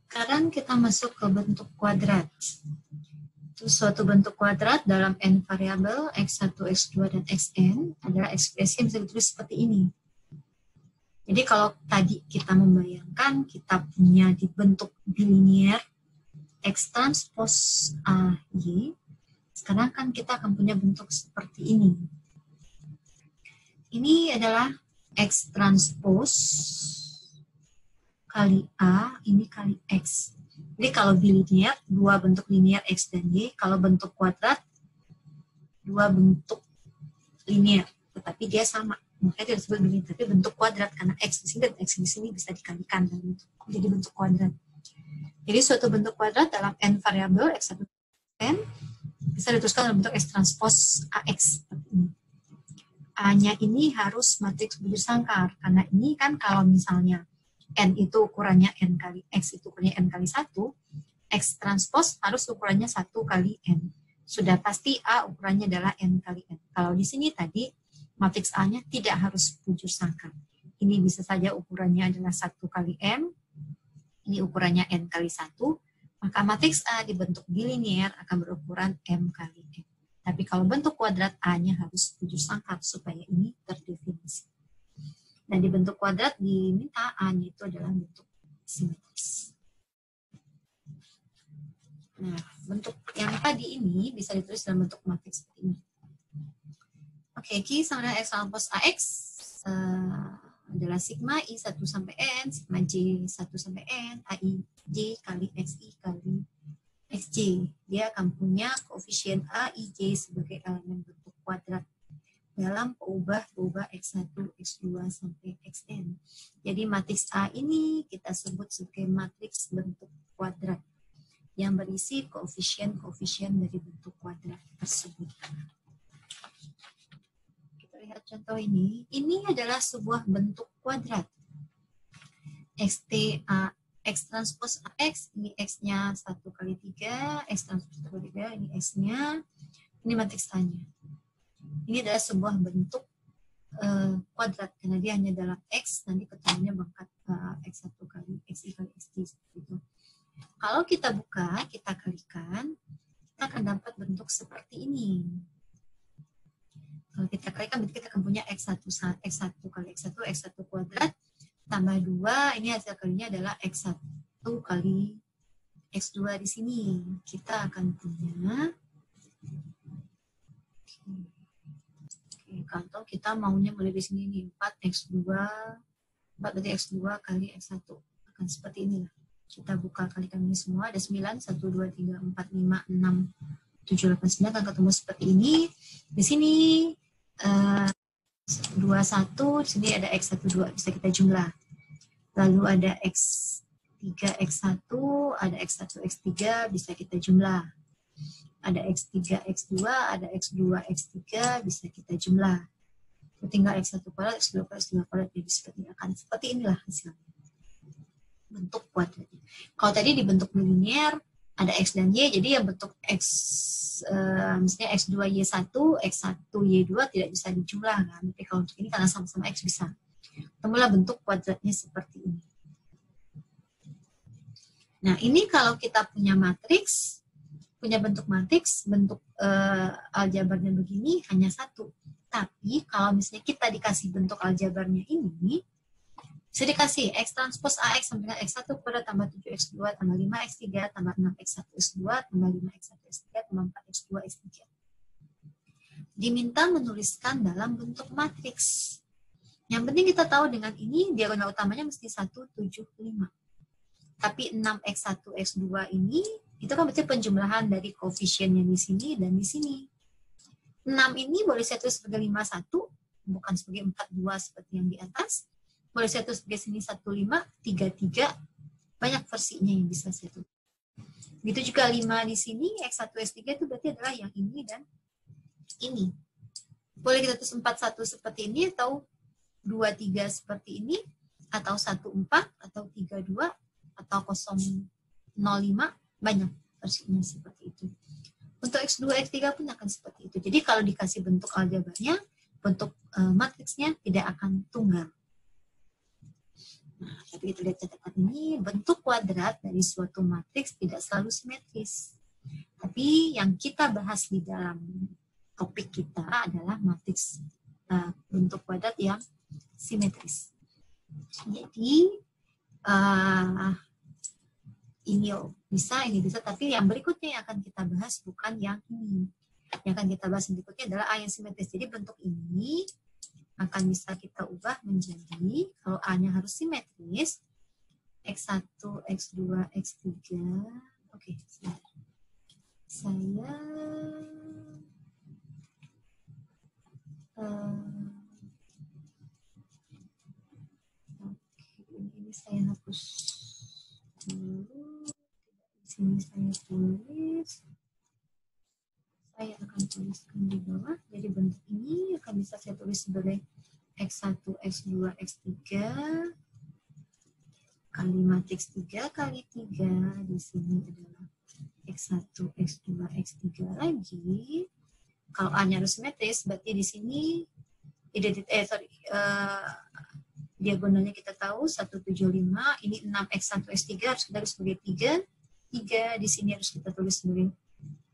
Sekarang kita masuk ke bentuk kuadrat. Itu suatu bentuk kuadrat dalam n variabel x1, x2, dan xn adalah ekspresi yang bisa ditulis seperti ini. Jadi kalau tadi kita membayangkan kita punya di bentuk bilinear x transpos A, Y, sekarang kan kita akan punya bentuk seperti ini. Ini adalah x transpos kali A, ini kali X. Jadi kalau bilinear, dua bentuk linear X dan Y. Kalau bentuk kuadrat, dua bentuk linear. Tetapi dia sama. Makanya tidak disebut bilinear, tapi bentuk kuadrat. Karena X di sini dan X di sini bisa dikalikan dan menjadi bentuk kuadrat. Jadi suatu bentuk kuadrat dalam n variabel X1 n bisa dituliskan dalam bentuk X transpos AX. A-nya ini harus matriks bujur sangkar. Karena ini kan kalau misalnya N itu ukurannya N kali X itu ukurannya N kali 1, X transpos harus ukurannya 1 kali N. Sudah pasti A ukurannya adalah N kali N. Kalau di sini tadi, matriks A-nya tidak harus bujur sangkar. Ini bisa saja ukurannya adalah 1 kali M, ini ukurannya N kali 1, maka matriks A dibentuk bilinear akan berukuran M kali N. Tapi kalau bentuk kuadrat A-nya harus bujur sangkar supaya ini terdefinisi. Dan di bentuk kuadrat diminta A-nya itu adalah bentuk simetris. Nah, bentuk yang tadi ini bisa ditulis dalam bentuk matriks seperti ini. Oke, Q sama dengan X transpos AX adalah sigma I 1 sampai N, sigma J 1 sampai N, AI J kali XI kali XJ. Dia akan punya koefisien A, I, J sebagai elemen bentuk kuadrat dalam peubah X1, X2, sampai Xn. Jadi matriks A ini kita sebut sebagai matriks bentuk kuadrat yang berisi koefisien-koefisien dari bentuk kuadrat tersebut. Kita lihat contoh ini. Ini adalah sebuah bentuk kuadrat. X transpos AX, ini X-nya 1 kali 3, X transpos 1 kali 3, ini X-nya, ini matriks A-nya. Ini adalah sebuah bentuk kuadrat, karena dia hanya dalam X, nanti ketemunya pangkat X1 kali XI kali XJ. Gitu. Kalau kita buka, kita kalikan, kita akan dapat bentuk seperti ini. Kalau kita kalikan, berarti kita akan punya X1 kali X1, X1 kuadrat, tambah 2, ini hasil kalinya adalah X1 kali X2 di sini. Kita akan punya kalau kita maunya mulai di sini nih 4 berarti X2 kali X1 akan seperti inilah. Kita buka kalikan ini semua, ada 9, 1, 2, 3, 4, 5, 6, 7, 8, 9 akan ketemu seperti ini. Di sini 21, di sini ada X1, 2 bisa kita jumlah. Lalu ada X3, X1, ada X1, X3 bisa kita jumlah. Ada X3, X2, ada X2, X3, bisa kita jumlah. Tinggal X1 kuadrat, X2 kuadrat, X2 kuadrat, jadi seperti inilah hasilnya. Bentuk kuadratnya. Kalau tadi di bentuk linear, ada X dan Y, jadi yang bentuk X, misalnya X2Y1, X1Y2 tidak bisa dijumlah. Kan? Tapi kalau untuk ini karena sama-sama X bisa. Temulah bentuk kuadratnya seperti ini. Nah, ini kalau kita punya matriks, punya bentuk matriks, bentuk aljabarnya begini hanya satu. Tapi kalau misalnya kita dikasih bentuk aljabarnya ini, bisa dikasih X transpos AX sama dengan X1 kuadrat tambah 7X2 tambah 5X3 tambah 6X1X2 tambah 5X1X3 tambah 4X2 X3. Diminta menuliskan dalam bentuk matriks. Yang penting kita tahu dengan ini diagonal utamanya mesti 1, 7, 5. Tapi 6X1, X2 ini, itu kan berarti penjumlahan dari koefisiennya di sini dan di sini. 6 ini boleh saya tulis sebagai 5, 1, bukan sebagai 4, 2 seperti yang di atas. Boleh saya tulis sebagai sini 1, 5, 3, 3. Banyak versinya yang bisa saya tulis. Begitu juga 5 di sini, X1, X3 itu berarti adalah yang ini dan ini. Boleh kita tulis 4, 1 seperti ini, atau 2, 3 seperti ini, atau 1, 4, atau 3, 2, atau 0, 0, 5, banyak versinya seperti itu. Untuk X2, X3 pun akan seperti itu. Jadi kalau dikasih bentuk aljabarnya, bentuk matriksnya tidak akan tunggal. Nah, Tapi kita lihat catatan ini, bentuk kuadrat dari suatu matriks tidak selalu simetris. Tapi yang kita bahas di dalam topik kita adalah matriks bentuk kuadrat yang simetris. Jadi ini bisa, tapi yang berikutnya yang akan kita bahas bukan yang ini. Yang akan kita bahas berikutnya adalah A yang simetris. Jadi bentuk ini akan bisa kita ubah menjadi, kalau A-nya harus simetris, X1, X2, X3. Oke, saya ini saya hapus dulu. Di sini saya tulis. Saya akan tuliskan di bawah. Jadi bentuk ini akan bisa saya tulis sebagai X1, X2, X3 kali matriks 3 kali 3. Di sini adalah X1, X2, X3 lagi. Kalau A-nya harus simetris, berarti di sini diagonalnya kita tahu 175, ini 6X1, X3 harus kita tulis sebagai 3. 3 di sini harus kita tulis sebagai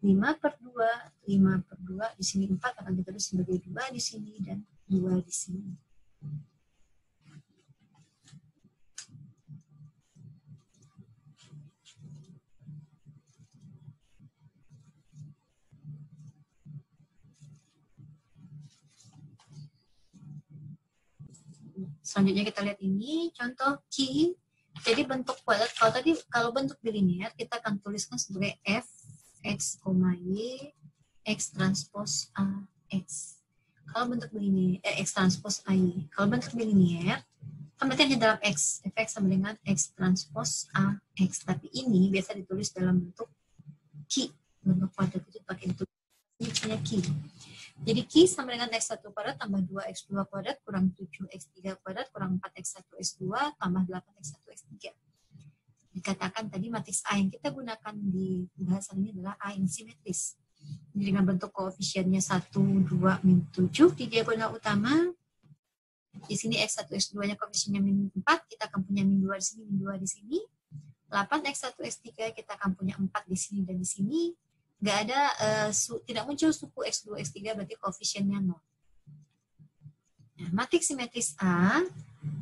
5/2, 5/2, di sini 4 akan kita tulis sebagai 2 di sini dan 2 di sini. Selanjutnya kita lihat ini contoh Q. Jadi bentuk kuadrat, kalau bentuk bilinear kita akan tuliskan sebagai F X, Y, X transpose A, X. Kalau bentuk bilinear, X transpose A, Y. Kalau bentuk bilinear, kan berarti hanya dalam X. Fx sama dengan X transpose A, X. Tapi ini biasa ditulis dalam bentuk Q. Bentuk kuadrat itu pakai itu. Ini misalnya Q. Jadi Q sama dengan X1 kuadrat tambah 2X2 kuadrat kurang 7X3 kuadrat kurang 4X1 X2 tambah 8X1 X3. Dikatakan tadi matriks A yang kita gunakan di bahasan ini adalah A yang simetris. Jadi dengan bentuk koefisiennya 1, 2, min 7 di diagonal utama. Di sini X1, X2-nya koefisiennya min 4, kita akan punya min 2 di sini, min 2 di sini. 8X1, X3 kita akan punya 4 di sini dan di sini. Nggak ada, tidak muncul suku X2, X3, berarti koefisiennya 0. Nah, matriks simetris A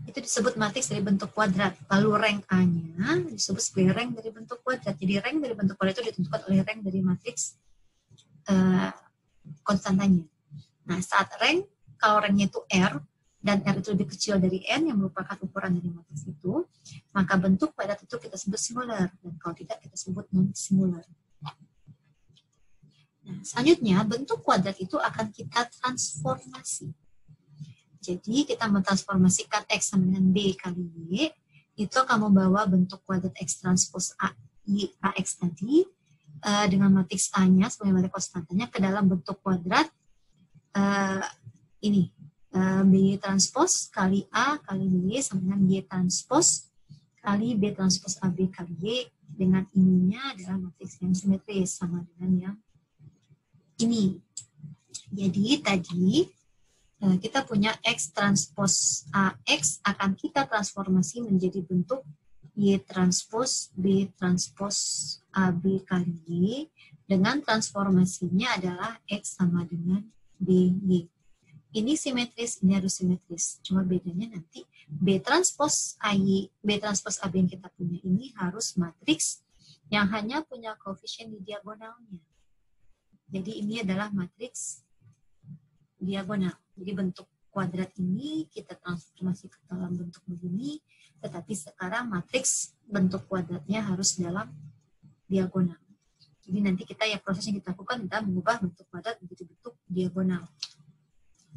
itu disebut matriks dari bentuk kuadrat. Lalu rank A-nya disebut sebagai rank dari bentuk kuadrat. Jadi rank dari bentuk kuadrat itu ditentukan oleh rank dari matriks konstantanya. Nah, saat rank, kalau ranknya itu R, dan R itu lebih kecil dari N yang merupakan ukuran dari matriks itu, maka bentuk kuadrat itu kita sebut singular. Dan kalau tidak, kita sebut non-singular. Nah, selanjutnya, bentuk kuadrat itu akan kita transformasi. Jadi, kita mentransformasikan X sama dengan B kali Y, itu akan membawa bentuk kuadrat X transpose AX tadi, dengan matriks A-nya sebagai matriks konstantanya ke dalam bentuk kuadrat ini, B transpose kali A kali Y sama dengan Y transpose kali B transpose AB kali Y, dengan ininya adalah matriks yang simetris sama dengan yang ini. Jadi tadi kita punya X transpose AX akan kita transformasi menjadi bentuk Y transpose B transpose AB kali Y, dengan transformasinya adalah X sama dengan BY. Ini simetris, ini harus simetris. Cuma bedanya nanti B transpose AY, B transpose AB yang kita punya ini harus matriks yang hanya punya koefisien di diagonalnya. Jadi ini adalah matriks diagonal. Jadi bentuk kuadrat ini kita transformasi ke dalam bentuk begini, tetapi sekarang matriks bentuk kuadratnya harus dalam diagonal. Jadi nanti kita ya proses yang kita lakukan kita mengubah bentuk kuadrat menjadi bentuk diagonal.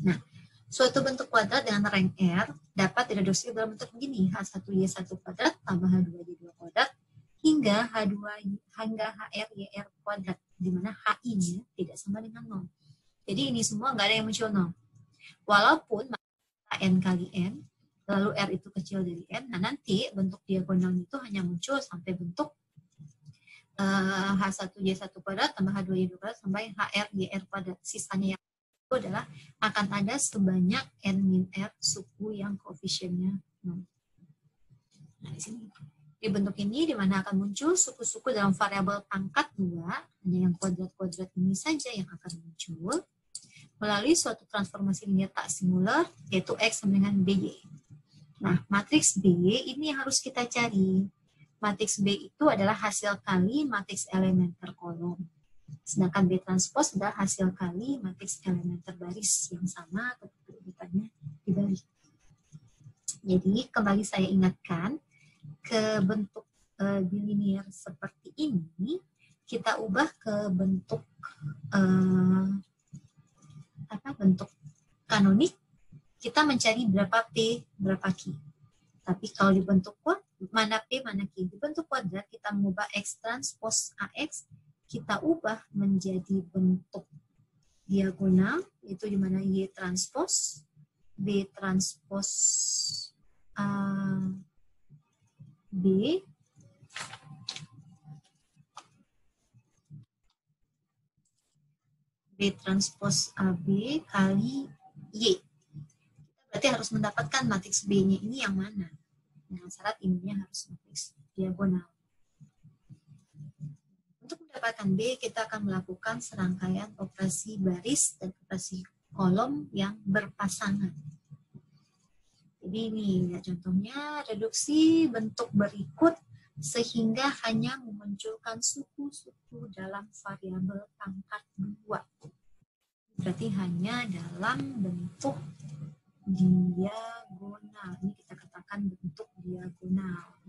Nah, suatu bentuk kuadrat dengan rank R dapat direduksi dalam bentuk begini, H1Y1 kuadrat tambah H2Y2 kuadrat hingga HRYR kuadrat, di mana HI-nya tidak sama dengan 0. Jadi ini semua nggak ada yang muncul 0. Walaupun N kali N, lalu R itu kecil dari N, nah nanti bentuk diagonalnya itu hanya muncul sampai bentuk H1Y1 kuadrat tambah H2Y2 kuadrat sampai HRYR kuadrat. Sisanya yang itu adalah akan ada sebanyak N min R suku yang koefisiennya 0. di sini. Di bentuk ini di mana akan muncul suku-suku dalam variabel pangkat 2, hanya yang kuadrat-kuadrat ini saja yang akan muncul melalui suatu transformasi linear tak singular, yaitu X sama dengan BY. Nah, matriks B ini yang harus kita cari. Matriks B itu adalah hasil kali matriks elemen terkolom. Sedangkan B transpose adalah hasil kali matriks elemen terbaris yang sama tetapi urutannya dibalik. Jadi, kembali saya ingatkan, ke bentuk bilinear seperti ini, kita ubah ke bentuk bentuk kanonik, kita mencari berapa P, berapa Q. Tapi kalau dibentuk mana P, mana Q. Dibentuk kuadrat, kita mengubah X transpose AX, kita ubah menjadi bentuk diagonal, itu di mana Y transpose, B transpose B, B transpose AB kali Y. Kita berarti harus mendapatkan matriks B-nya ini yang mana? Dengan syarat ininya harus matriks diagonal. Untuk mendapatkan B, kita akan melakukan serangkaian operasi baris dan operasi kolom yang berpasangan. Jadi ini ya, contohnya reduksi bentuk berikut sehingga hanya memunculkan suku-suku dalam variabel pangkat 2. Berarti hanya dalam bentuk diagonal. Ini kita katakan bentuk diagonal.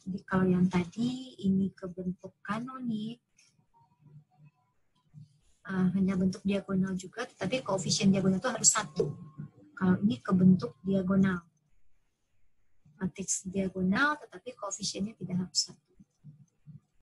Jadi kalau yang tadi ini ke bentuk kanonik, hanya bentuk diagonal juga, tetapi koefisien diagonal itu harus 1. Kalau ini ke bentuk diagonal. Matriks diagonal, tetapi koefisiennya tidak harus 1.